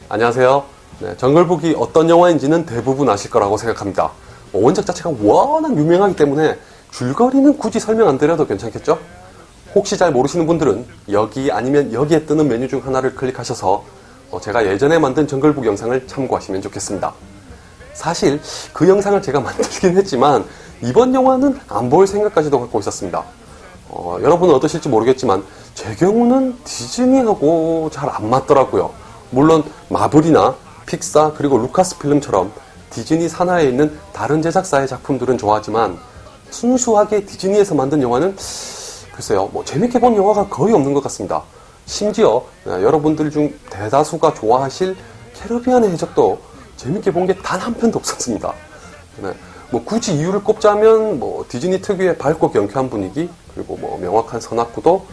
안녕하세요. 정글북이 어떤 영화인지는 대부분 아실 거라고 생각합니다. 원작 자체가 워낙 유명하기 때문에 줄거리는 굳이 설명 안 드려도 괜찮겠죠? 혹시 잘 모르시는 분들은 여기 아니면 여기에 뜨는 메뉴 중 하나를 클릭하셔서 제가 예전에 만든 정글북 영상을 참고하시면 좋겠습니다. 사실 그 영상을 제가 만들긴 했지만 이번 영화는 안 볼 생각까지도 갖고 있었습니다. 여러분은 어떠실지 모르겠지만 제 경우는 디즈니하고 잘 안 맞더라고요. 물론 마블이나 픽사 그리고 루카스필름처럼 디즈니 산하에 있는 다른 제작사의 작품들은 좋아하지만 순수하게 디즈니에서 만든 영화는 글쎄요, 재밌게 본 영화가 거의 없는 것 같습니다. 심지어 여러분들 중 대다수가 좋아하실 캐리비안의 해적도 재밌게 본 게 단 한 편도 없었습니다. 굳이 이유를 꼽자면 디즈니 특유의 밝고 경쾌한 분위기, 그리고 명확한 선악구도,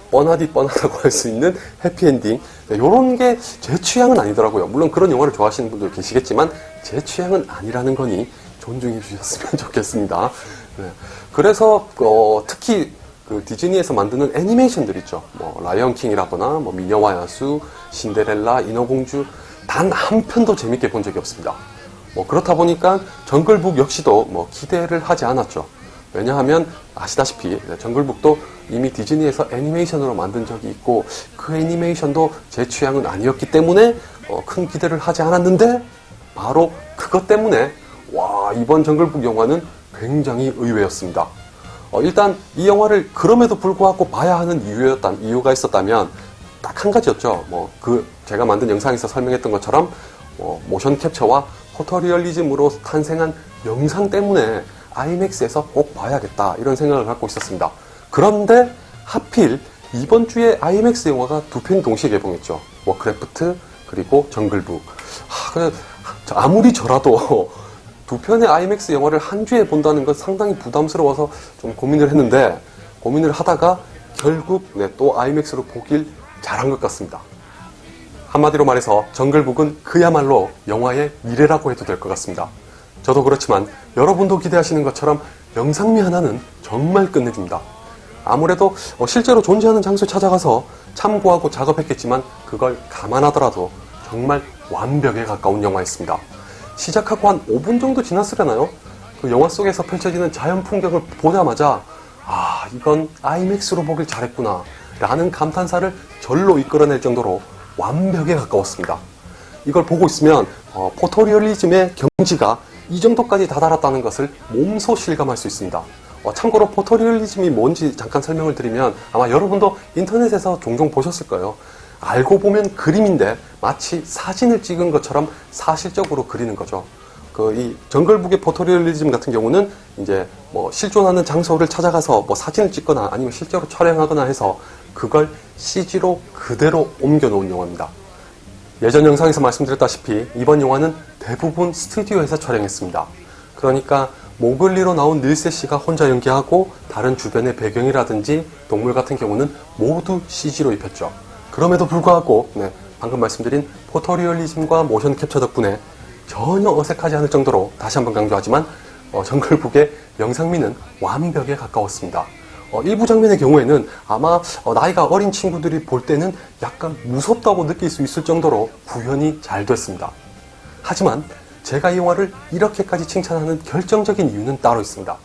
뻔하디 뻔하다고 할 수 있는 해피엔딩, 이런 게 제 취향은 아니더라고요. 물론 그런 영화를 좋아하시는 분들 계시겠지만 제 취향은 아니라는 거니 존중해 주셨으면 좋겠습니다. 그래서 특히 그 디즈니에서 만드는 애니메이션들 있죠. 라이언킹이라거나 미녀와 야수, 신데렐라, 인어공주 단 한 편도 재밌게 본 적이 없습니다. 그렇다 보니까 정글북 역시도 기대를 하지 않았죠. 왜냐하면 아시다시피 정글북도 이미 디즈니에서 애니메이션으로 만든 적이 있고 그 애니메이션도 제 취향은 아니었기 때문에 큰 기대를 하지 않았는데 바로 그것 때문에 이번 정글북 영화는 굉장히 의외였습니다. 일단 이 영화를 그럼에도 불구하고 봐야 하는 이유가 있었다면 딱 한 가지였죠. 제가 만든 영상에서 설명했던 것처럼 모션 캡처와 포토리얼리즘으로 탄생한 영상 때문에 아이맥스에서 꼭 봐야겠다 이런 생각을 갖고 있었습니다. 그런데 하필 이번 주에 아이맥스 영화가 두 편이 동시에 개봉했죠. 워크래프트 그리고 정글북. 아무리 저라도 두 편의 아이맥스 영화를 한 주에 본다는 건 상당히 부담스러워서 좀 고민을 했는데 고민을 하다가 결국 또 아이맥스로 보길 잘한 것 같습니다. 한마디로 말해서 정글북은 그야말로 영화의 미래라고 해도 될 것 같습니다. 저도 그렇지만 여러분도 기대하시는 것처럼 영상미 하나는 정말 끝내줍니다. 아무래도 실제로 존재하는 장소에 찾아가서 참고하고 작업했겠지만 그걸 감안하더라도 정말 완벽에 가까운 영화였습니다. 시작하고 한 5분 정도 지났으려나요? 그 영화 속에서 펼쳐지는 자연 풍경을 보자마자 이건 아이맥스로 보길 잘했구나 라는 감탄사를 절로 이끌어낼 정도로 완벽에 가까웠습니다. 이걸 보고 있으면 포토리얼리즘의 경지가 이 정도까지 다다랐다는 것을 몸소 실감할 수 있습니다. 참고로 포토리얼리즘이 뭔지 잠깐 설명을 드리면 아마 여러분도 인터넷에서 종종 보셨을 거예요. 알고 보면 그림인데 마치 사진을 찍은 것처럼 사실적으로 그리는 거죠. 이 정글북의 포토리얼리즘 같은 경우는 이제 실존하는 장소를 찾아가서 사진을 찍거나 아니면 실제로 촬영하거나 해서 그걸 CG로 그대로 옮겨 놓은 영화입니다. 예전 영상에서 말씀드렸다시피 이번 영화는 대부분 스튜디오에서 촬영했습니다. 그러니까 모글리로 나온 닐세 씨가 혼자 연기하고 다른 주변의 배경이라든지 동물 같은 경우는 모두 CG로 입혔죠. 그럼에도 불구하고 방금 말씀드린 포토리얼리즘과 모션 캡처 덕분에 전혀 어색하지 않을 정도로 다시 한번 강조하지만 정글북의 영상미는 완벽에 가까웠습니다. 일부 장면의 경우에는 아마 나이가 어린 친구들이 볼 때는 약간 무섭다고 느낄 수 있을 정도로 구현이 잘 됐습니다. 하지만 제가 이 영화를 이렇게까지 칭찬하는 결정적인 이유는 따로 있습니다.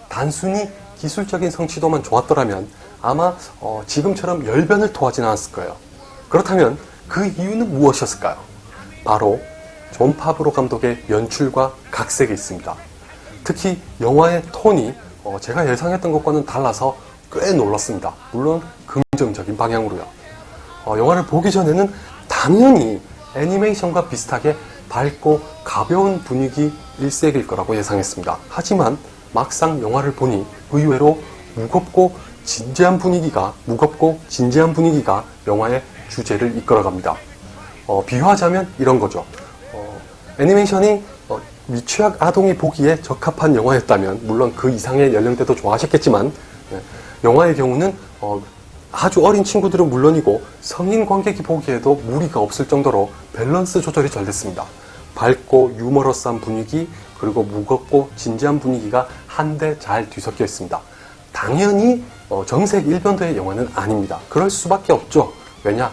단순히 기술적인 성취도만 좋았더라면 아마 지금처럼 열변을 토하진 않았을 거예요. 그렇다면 그 이유는 무엇이었을까요? 바로 존 파브로 감독의 연출과 각색이 있습니다. 특히 영화의 톤이 제가 예상했던 것과는 달라서 꽤 놀랐습니다. 물론 긍정적인 방향으로요. 영화를 보기 전에는 당연히 애니메이션과 비슷하게 밝고 가벼운 분위기 일색일 거라고 예상했습니다. 하지만 막상 영화를 보니 의외로 무겁고 진지한 분위기가 영화의 주제를 이끌어갑니다. 비유하자면 이런 거죠. 애니메이션이 미취학 아동이 보기에 적합한 영화였다면 물론 그 이상의 연령대도 좋아하셨겠지만 영화의 경우는 아주 어린 친구들은 물론이고 성인 관객이 보기에도 무리가 없을 정도로 밸런스 조절이 잘 됐습니다. 밝고 유머러스한 분위기 그리고 무겁고 진지한 분위기가 한데 잘 뒤섞여 있습니다. 당연히 정색 일변도의 영화는 아닙니다. 그럴 수밖에 없죠. 왜냐?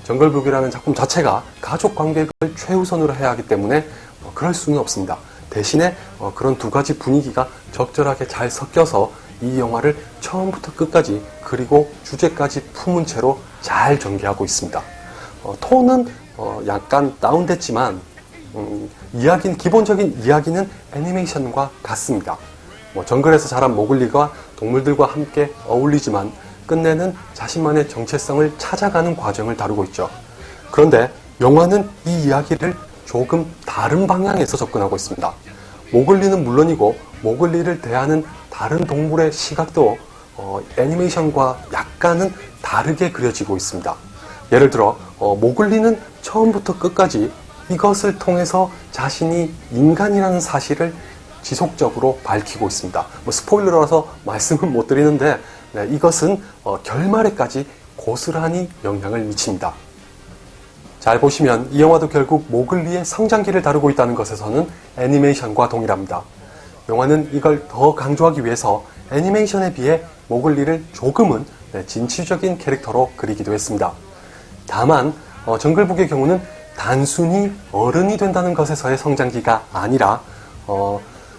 정글북이라는 작품 자체가 가족 관계를 최우선으로 해야 하기 때문에 그럴 수는 없습니다. 대신에 그런 두 가지 분위기가 적절하게 잘 섞여서 이 영화를 처음부터 끝까지 그리고 주제까지 품은 채로 잘 전개하고 있습니다. 톤은 약간 다운됐지만 기본적인 이야기는 애니메이션과 같습니다. 정글에서 자란 모글리가 동물들과 함께 어울리지만 끝내는 자신만의 정체성을 찾아가는 과정을 다루고 있죠. 그런데 영화는 이 이야기를 조금 다른 방향에서 접근하고 있습니다. 모글리는 물론이고 모글리를 대하는 다른 동물의 시각도 애니메이션과 약간은 다르게 그려지고 있습니다. 예를 들어 모글리는 처음부터 끝까지 이것을 통해서 자신이 인간이라는 사실을 지속적으로 밝히고 있습니다. 스포일러라서 말씀은 못 드리는데 이것은 결말에까지 고스란히 영향을 미칩니다. 잘 보시면 이 영화도 결국 모글리의 성장기를 다루고 있다는 것에서는 애니메이션과 동일합니다. 영화는 이걸 더 강조하기 위해서 애니메이션에 비해 모글리를 조금은 진취적인 캐릭터로 그리기도 했습니다. 다만 정글북의 경우는 단순히 어른이 된다는 것에서의 성장기가 아니라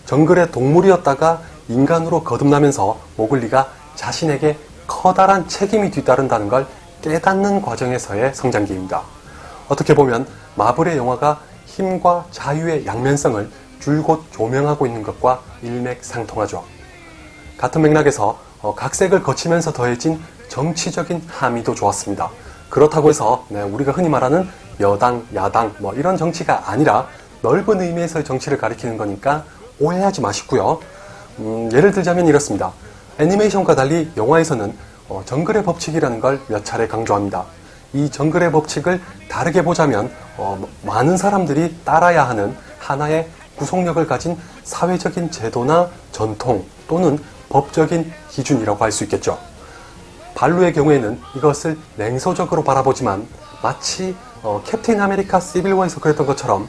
정글의 동물이었다가 인간으로 거듭나면서 모글리가 자신에게 커다란 책임이 뒤따른다는 걸 깨닫는 과정에서의 성장기입니다. 어떻게 보면 마블의 영화가 힘과 자유의 양면성을 줄곧 조명하고 있는 것과 일맥상통하죠. 같은 맥락에서 각색을 거치면서 더해진 정치적인 함의도 좋았습니다. 그렇다고 해서 우리가 흔히 말하는 여당, 야당 이런 정치가 아니라 넓은 의미에서의 정치를 가리키는 거니까 오해하지 마시고요. 예를 들자면 이렇습니다. 애니메이션과 달리 영화에서는 정글의 법칙이라는 걸 몇 차례 강조합니다. 이 정글의 법칙을 다르게 보자면 많은 사람들이 따라야 하는 하나의 구속력을 가진 사회적인 제도나 전통 또는 법적인 기준이라고 할 수 있겠죠. 발루의 경우에는 이것을 냉소적으로 바라보지만 마치 캡틴 아메리카 시빌워에서 그랬던 것처럼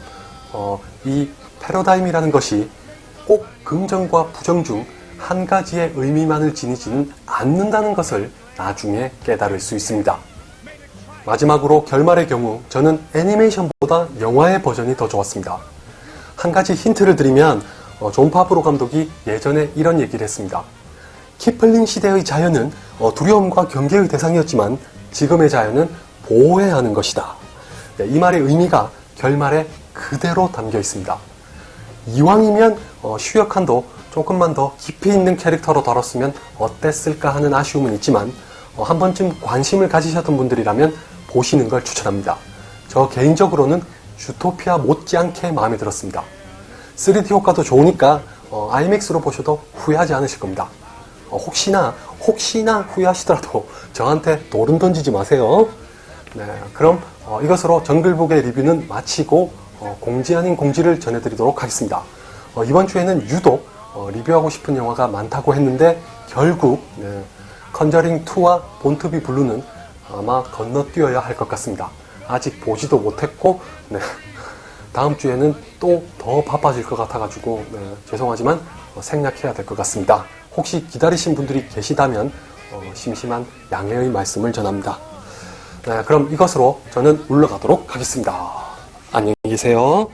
이 패러다임이라는 것이 꼭 긍정과 부정 중 한 가지의 의미만을 지니지는 않는다는 것을 나중에 깨달을 수 있습니다. 마지막으로 결말의 경우 저는 애니메이션보다 영화의 버전이 더 좋았습니다. 한 가지 힌트를 드리면 존 파브로 감독이 예전에 이런 얘기를 했습니다. 키플링 시대의 자연은 두려움과 경계의 대상이었지만 지금의 자연은 보호해야 하는 것이다. 이 말의 의미가 결말에 그대로 담겨 있습니다. 이왕이면 슈역한도 조금만 더 깊이 있는 캐릭터로 다뤘으면 어땠을까 하는 아쉬움은 있지만 한 번쯤 관심을 가지셨던 분들이라면 보시는 걸 추천합니다. 저 개인적으로는 주토피아 못지않게 마음에 들었습니다. 3D 효과도 좋으니까 IMAX로 보셔도 후회하지 않으실 겁니다. 혹시나 후회하시더라도 저한테 돌은 던지지 마세요. 그럼 이것으로 정글북의 리뷰는 마치고 공지 아닌 공지를 전해드리도록 하겠습니다. 이번 주에는 유독 리뷰하고 싶은 영화가 많다고 했는데 결국 컨저링2와 본투비 블루는 아마 건너뛰어야 할 것 같습니다. 아직 보지도 못했고 다음 주에는 또 더 바빠질 것 같아가지고 죄송하지만 생략해야 될 것 같습니다. 혹시 기다리신 분들이 계시다면 심심한 양해의 말씀을 전합니다. 그럼 이것으로 저는 물러가도록 하겠습니다. 안녕히 계세요.